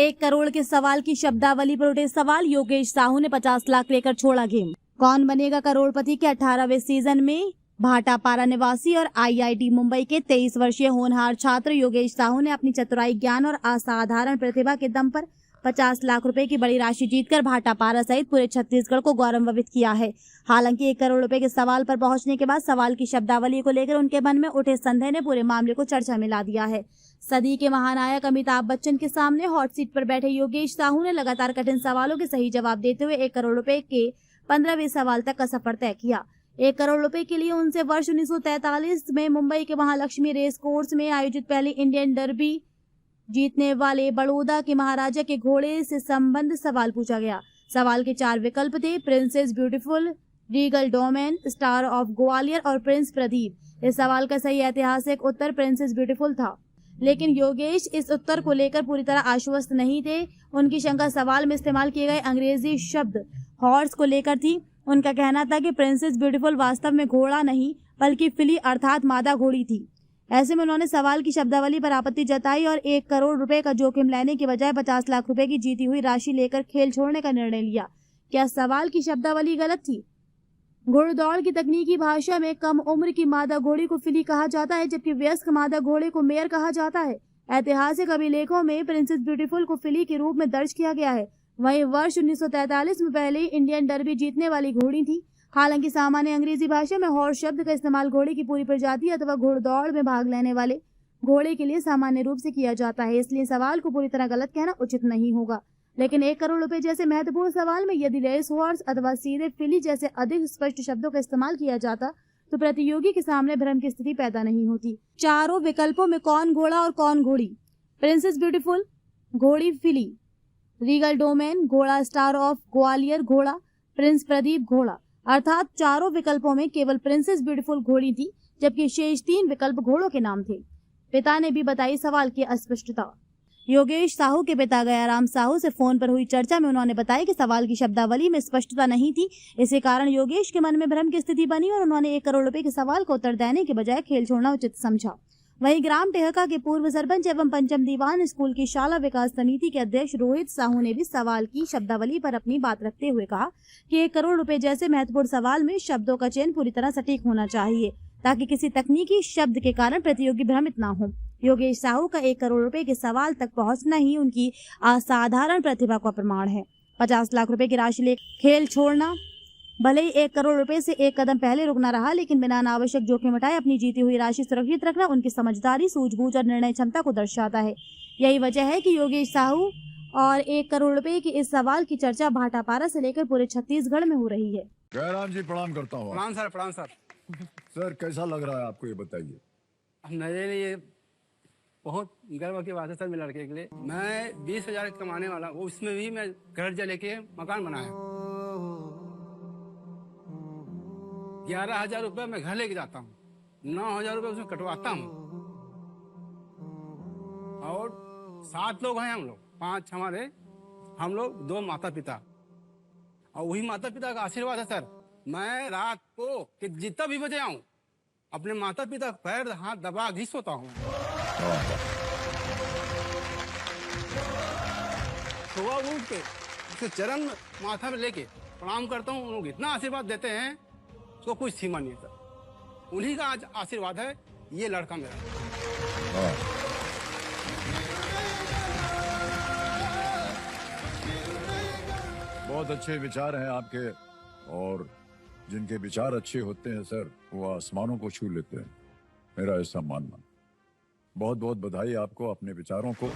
1 करोड़ के सवाल की शब्दावली पर उठे सवाल, योगेश साहू ने 50 लाख लेकर छोड़ा गेम। कौन बनेगा करोड़पति के 18वें सीजन में भाटापारा निवासी और आईआईटी मुंबई के 23 वर्षीय होनहार छात्र योगेश साहू ने अपनी चतुराई, ज्ञान और असाधारण प्रतिभा के दम पर 50 लाख रुपए की बड़ी राशि जीतकर भाटापारा सहित पूरे छत्तीसगढ़ को गौरवान्वित किया है। हालांकि 1 करोड़ रुपए के सवाल पर पहुंचने के बाद सवाल की शब्दावली को लेकर उनके मन में उठे संदेह ने पूरे मामले को चर्चा में ला दिया है। सदी के महानायक अमिताभ बच्चन के सामने हॉट सीट पर बैठे योगेश साहू ने लगातार कठिन सवालों के सही जवाब देते हुए 1 करोड़ रुपए के 15वें सवाल तक का सफर तय किया। 1 करोड़ रुपए के लिए उनसे वर्ष 1943 में मुंबई के महालक्ष्मी रेस कोर्स में आयोजित पहली इंडियन डर्बी जीतने वाले बड़ौदा के महाराजा के घोड़े से संबंध सवाल पूछा गया। सवाल के 4 विकल्प थे: princess beautiful, Regal domain, star of Gwalior और प्रिंस प्रदीप। इस सवाल का सही ऐतिहासिक उत्तर प्रिंसेस ब्यूटीफुल था, लेकिन योगेश इस उत्तर को लेकर पूरी तरह आश्वस्त नहीं थे। उनकी शंका सवाल में इस्तेमाल किए गए अंग्रेजी शब्द हॉर्स को लेकर थी। उनका कहना था कि प्रिंसेस ब्यूटीफुल वास्तव में घोड़ा नहीं बल्कि फिली अर्थात मादा घोड़ी थी। ऐसे में उन्होंने सवाल की शब्दावली पर आपत्ति जताई और 1 करोड़ रुपए का जोखिम लेने के बजाय 50 लाख रुपए की जीती हुई राशि लेकर खेल छोड़ने का निर्णय लिया। क्या सवाल की शब्दावली गलत थी? घोड़दौड़ की तकनीकी भाषा में कम उम्र की मादा घोड़ी को फिली कहा जाता है, जबकि वयस्क मादा घोड़े को मेयर कहा जाता है। ऐतिहासिक अभिलेखों में प्रिंसेस ब्यूटीफुल को फिली के रूप में दर्ज किया गया है। वहीं वर्ष 1943 में पहले इंडियन डर्बी जीतने वाली घोड़ी थी। हालांकि सामान्य अंग्रेजी भाषा में हॉर्स शब्द का इस्तेमाल घोड़े की पूरी प्रजाति अथवा घोड़दौड़ में भाग लेने वाले घोड़े के लिए सामान्य रूप से किया जाता है, इसलिए सवाल को पूरी तरह गलत कहना उचित नहीं होगा। लेकिन 1 करोड़ रुपए जैसे महत्वपूर्ण सवाल में यदि रेस हॉर्स अथवा सीधे फिली जैसे अधिक स्पष्ट शब्दों का इस्तेमाल किया जाता तो प्रतियोगी के सामने भ्रम की स्थिति पैदा नहीं होती। चारों विकल्पों में कौन घोड़ा और कौन घोड़ी? प्रिंसेस ब्यूटीफुल घोड़ी फिली, रीगल डोमेन घोड़ा, स्टार ऑफ ग्वालियर घोड़ा, प्रिंस प्रदीप घोड़ा। अर्थात चारों विकल्पों में केवल प्रिंसेस ब्यूटीफुल घोड़ी थी, जबकि शेष 3 विकल्प घोड़ों के नाम थे। पिता ने भी बताई सवाल की अस्पष्टता। योगेश साहू के पिता गयाराम साहू से फोन पर हुई चर्चा में उन्होंने बताया कि सवाल की शब्दावली में स्पष्टता नहीं थी। इसी कारण योगेश के मन में भ्रम की स्थिति बनी और उन्होंने 1 करोड़ रुपए के सवाल को उत्तर देने के बजाय खेल छोड़ना उचित समझा। वहीं ग्राम टेहका के पूर्व सरपंच एवं पंचम दीवान स्कूल की शाला विकास समिति के अध्यक्ष रोहित साहू ने भी सवाल की शब्दावली पर अपनी बात रखते हुए कहा कि 1 करोड़ रुपए जैसे महत्वपूर्ण सवाल में शब्दों का चयन पूरी तरह सटीक होना चाहिए, ताकि किसी तकनीकी शब्द के कारण प्रतियोगी भ्रमित न हो। योगेश साहू का 1 करोड़ रुपए के सवाल तक पहुंचना ही उनकी असाधारण प्रतिभा का प्रमाण है। 50 लाख रुपए की राशि ले खेल छोड़ना भले ही 1 करोड़ रुपए से 1 कदम पहले रुकना रहा, लेकिन बिना अनावश्यक जोखिम उठाए अपनी जीती हुई राशि सुरक्षित रखना उनकी समझदारी, सूझबूझ और निर्णय क्षमता को दर्शाता है। यही वजह है कि योगेश साहू और 1 करोड़ रुपए के इस सवाल की चर्चा भाटापारा से लेकर पूरे छत्तीसगढ़ में हो रही है। जयराम जी प्रणाम करता हूँ। प्रणाम सर, प्रणाम सर। सर कैसा लग रहा है आपको, ये बताइए। मेरे लिए बहुत गर्व की बात है सर, मेरे लड़के के लिए। मैं 20,000 कमाने वाला, उसमें भी मैं कर्जा लेके मकान बनाया। 11,000 रुपये मैं घर लेके जाता हूँ, 9,000 रुपये उसमें कटवाता हूँ। और 7 लोग हैं हम लोग, 5 हमारे, हम लोग 2 माता पिता, और वही माता पिता का आशीर्वाद है सर। मैं रात को कि जितना भी बजे आऊँ अपने माता पिता पैर हाथ दबा घिस सोता हूँ। सुबह उठ के उसके चरण माथा में लेके प्रणाम करता हूँ। लोग इतना आशीर्वाद देते हैं, उसको कुछ सीमा नहीं है सर। उन्हीं का आज आशीर्वाद है ये लड़का मेरा। बहुत अच्छे विचार हैं आपके, और जिनके विचार अच्छे होते हैं सर, वो आसमानों को छू लेते हैं, मेरा ऐसा मानना। बहुत बहुत बधाई आपको अपने विचारों को